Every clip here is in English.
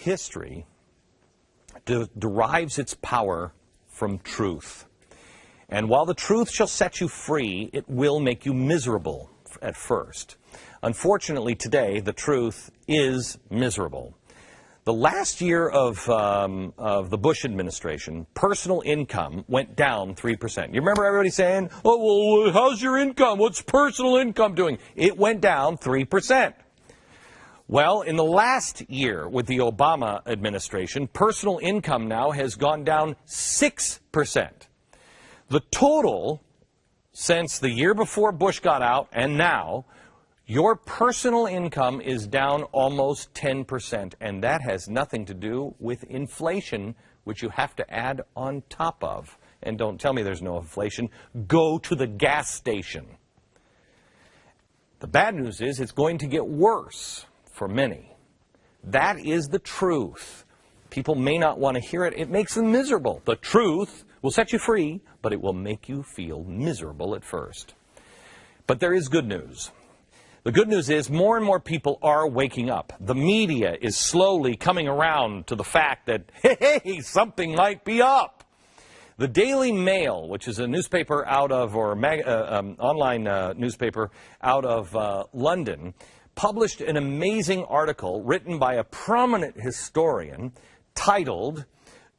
history derives its power from truth. And while the truth shall set you free, it will make you miserable at first. Unfortunately, today, the truth is miserable. The last year of the Bush administration, personal income went down 3%. You remember everybody saying, oh, well, how's your income? What's personal income doing? It went down 3%. Well, in the last year with the Obama administration, personal income now has gone down 6%. The total since the year before Bush got out and now, your personal income is down almost 10%, and that has nothing to do with inflation, which you have to add on top of. And don't tell me there's no inflation. Go to the gas station. The bad news is it's going to get worse for many. That is the truth. People may not want to hear it. It makes them miserable. The truth will set you free, but it will make you feel miserable at first. But there is good news. The good news is more and more people are waking up. The media is slowly coming around to the fact that, hey, something might be up. The Daily Mail, which is a newspaper out of, or online newspaper out of London, published an amazing article written by a prominent historian titled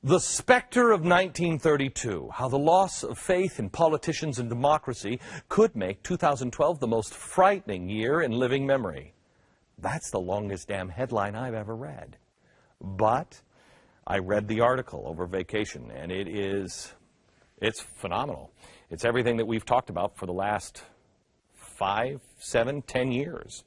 "The Specter of 1932, How the Loss of Faith in Politicians and Democracy Could Make 2012 the Most Frightening Year in Living Memory." That's the longest damn headline I've ever read. But I read the article over vacation, and it's phenomenal. It's everything that we've talked about for the last 5, 7, 10 years.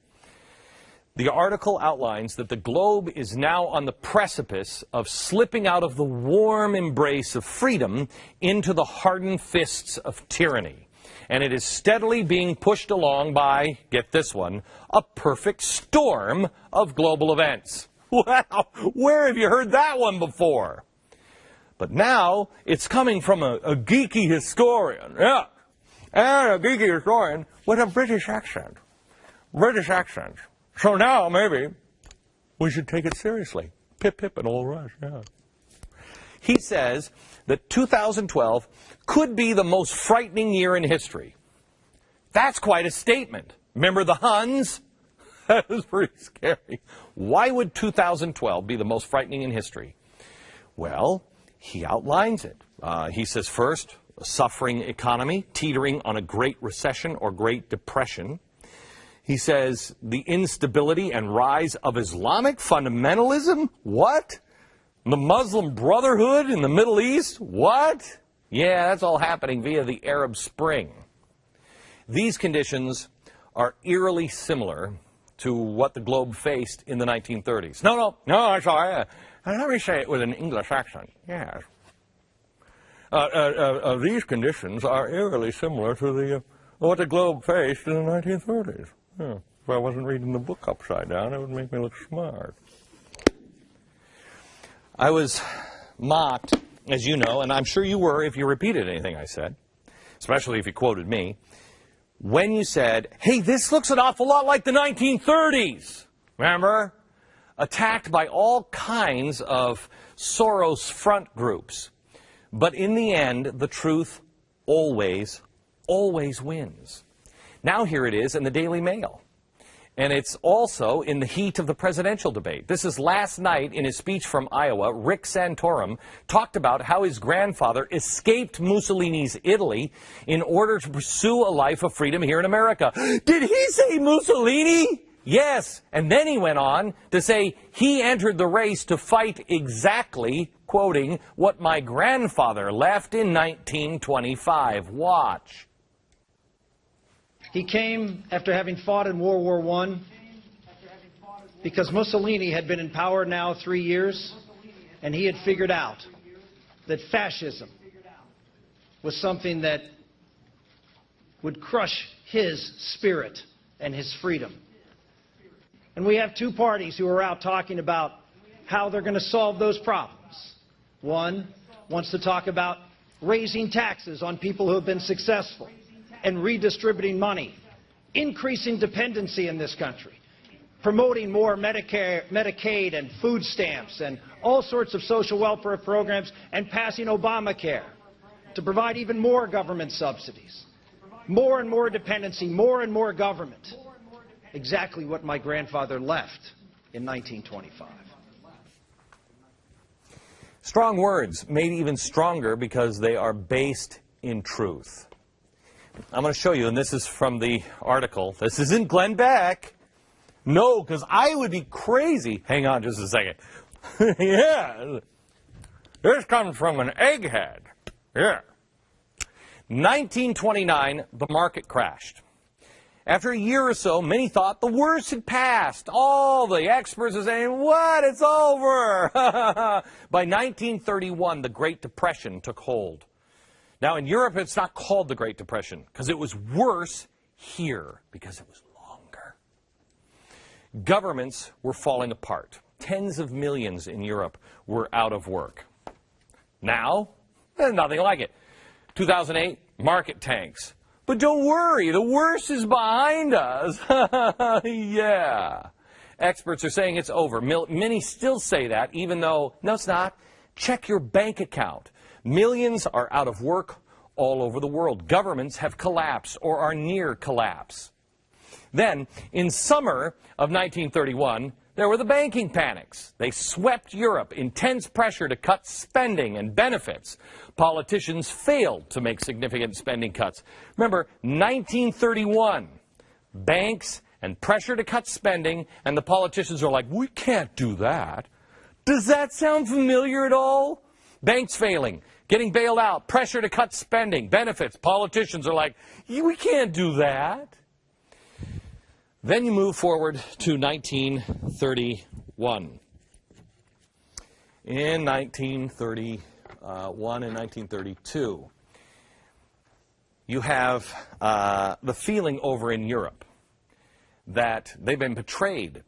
The article outlines that the globe is now on the precipice of slipping out of the warm embrace of freedom into the hardened fists of tyranny. And it is steadily being pushed along by, get this one, a perfect storm of global events. Wow, where have you heard that one before? But now it's coming from a geeky historian, yeah, and a geeky historian with a British accent. British accent. So now, maybe, we should take it seriously. Pip, pip, and all rush, yeah. He says that 2012 could be the most frightening year in history. That's quite a statement. Remember the Huns? That was pretty scary. Why would 2012 be the most frightening in history? Well, he outlines it. He says, first, a suffering economy, teetering on a Great Recession or Great Depression. He says the instability and rise of Islamic fundamentalism? What? The Muslim Brotherhood in the Middle East? What? Yeah, that's all happening via the Arab Spring. These conditions are eerily similar to what the globe faced in the 1930s. No, I'm sorry. Let me say it with an English accent. Yes. These conditions are eerily similar to what the globe faced in the 1930s. If I wasn't reading the book upside down, it would make me look smart. I was mocked, as you know, and I'm sure you were if you repeated anything I said, especially if you quoted me, when you said, hey, this looks an awful lot like the 1930s. Remember? Attacked by all kinds of Soros front groups. But in the end, the truth always wins. Now here it is in the Daily Mail. And it's also in the heat of the presidential debate. This is last night in his speech from Iowa. Rick Santorum talked about how his grandfather escaped Mussolini's Italy in order to pursue a life of freedom here in America. Did he say Mussolini? Yes. And then he went on to say he entered the race to fight exactly, quoting, what my grandfather left in 1925. Watch. He came after having fought in World War I because Mussolini had been in power now 3 years, and he had figured out that fascism was something that would crush his spirit and his freedom. And we have two parties who are out talking about how they're going to solve those problems. One wants to talk about raising taxes on people who have been successful and redistributing money, increasing dependency in this country. promoting more Medicare, Medicaid and food stamps and all sorts of social welfare programs, and passing Obamacare to provide even more government subsidies, more and more dependency, more and more government. Exactly what my grandfather left in 1925. Strong words, made even stronger because they are based in truth. I'm going to show you, and this is from the article. This isn't Glenn Beck. No, because I would be crazy. Hang on just a second. Yeah. This comes from an egghead. Yeah. 1929, the market crashed. After a year or so, many thought the worst had passed. All the experts are saying, what? It's over. By 1931, the Great Depression took hold. Now, in Europe, it's not called the Great Depression because it was worse here because it was longer. Governments were falling apart. Tens of millions in Europe were out of work. Now, there's nothing like it. 2008, market tanks. But don't worry, the worst is behind us. Yeah. Experts are saying it's over. Many still say that, even though, no, it's not. Check your bank account. Millions are out of work all over the world. Governments have collapsed or are near collapse. Then, in summer of 1931, there were the banking panics. They swept Europe, intense pressure to cut spending and benefits. Politicians failed to make significant spending cuts. Remember, 1931, banks and pressure to cut spending, and the politicians are like, we can't do that. Does that sound familiar at all? Banks failing, getting bailed out, pressure to cut spending, benefits. Politicians are like, we can't do that. Then you move forward to 1931. In 1931 and 1932, you have the feeling over in Europe that they've been betrayed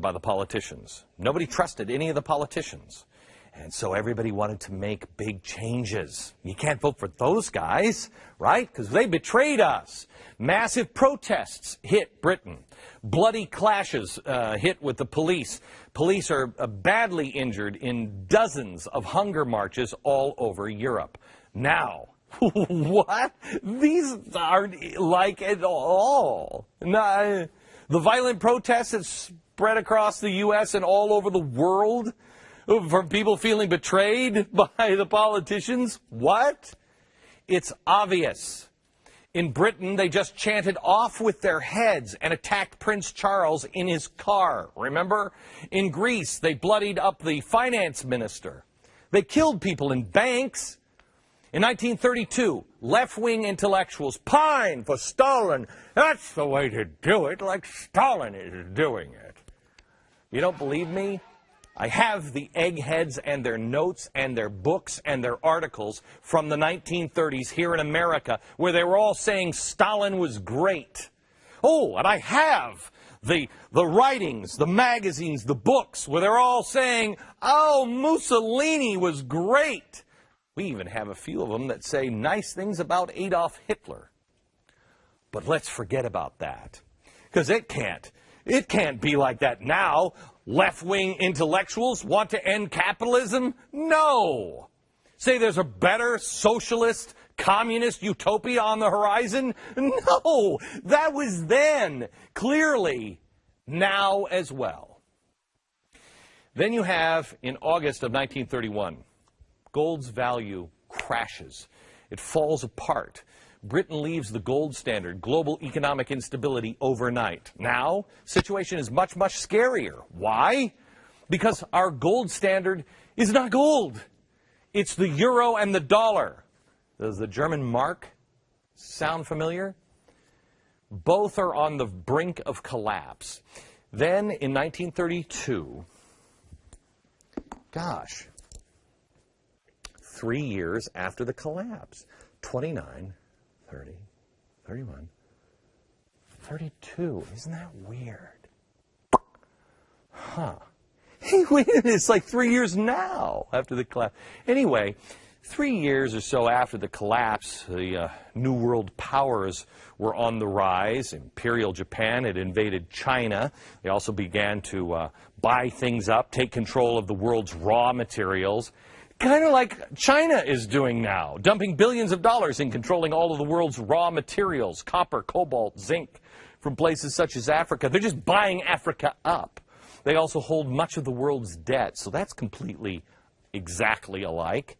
by the politicians. Nobody trusted any of the politicians. And so everybody wanted to make big changes. You can't vote for those guys, right? Because they betrayed us. Massive protests hit Britain. Bloody clashes hit with the police. Police are badly injured in dozens of hunger marches all over Europe. Now, what? These aren't like at all. No, the violent protests have spread across the U.S. and all over the world. From people feeling betrayed by the politicians? What? It's obvious. In Britain, they just chanted off with their heads and attacked Prince Charles in his car. Remember? In Greece, they bloodied up the finance minister. They killed people in banks. In 1932, left-wing intellectuals pined for Stalin. That's the way to do it, like Stalin is doing it. You don't believe me? I have the eggheads and their notes and their books and their articles from the 1930s here in America where they were all saying Stalin was great. Oh, and I have the writings, the magazines, the books where they're all saying, oh, Mussolini was great. We even have a few of them that say nice things about Adolf Hitler. But let's forget about that because it can't be like that now. Left-wing intellectuals want to end capitalism? No. Say there's a better socialist, communist utopia on the horizon? No. That was then. Clearly, now as well. Then you have, in August of 1931, gold's value crashes. It falls apart. Britain leaves the gold standard, global economic instability overnight. Now, situation is much, much scarier. Why? Because our gold standard is not gold. It's the euro and the dollar. Does the German mark sound familiar? Both are on the brink of collapse. Then, in 1932, gosh, 3 years after the collapse, 29, 30, 31, 32. Isn't that weird? Huh. Hey, wait a minute. It's like 3 years now after the collapse. Anyway, 3 years or so after the collapse, the New World powers were on the rise. Imperial Japan had invaded China. They also began to buy things up, take control of the world's raw materials, kind of like China is doing now, dumping billions of dollars in controlling all of the world's raw materials, copper, cobalt, zinc, from places such as Africa. They're just buying Africa up. They also hold much of the world's debt, so that's completely exactly alike.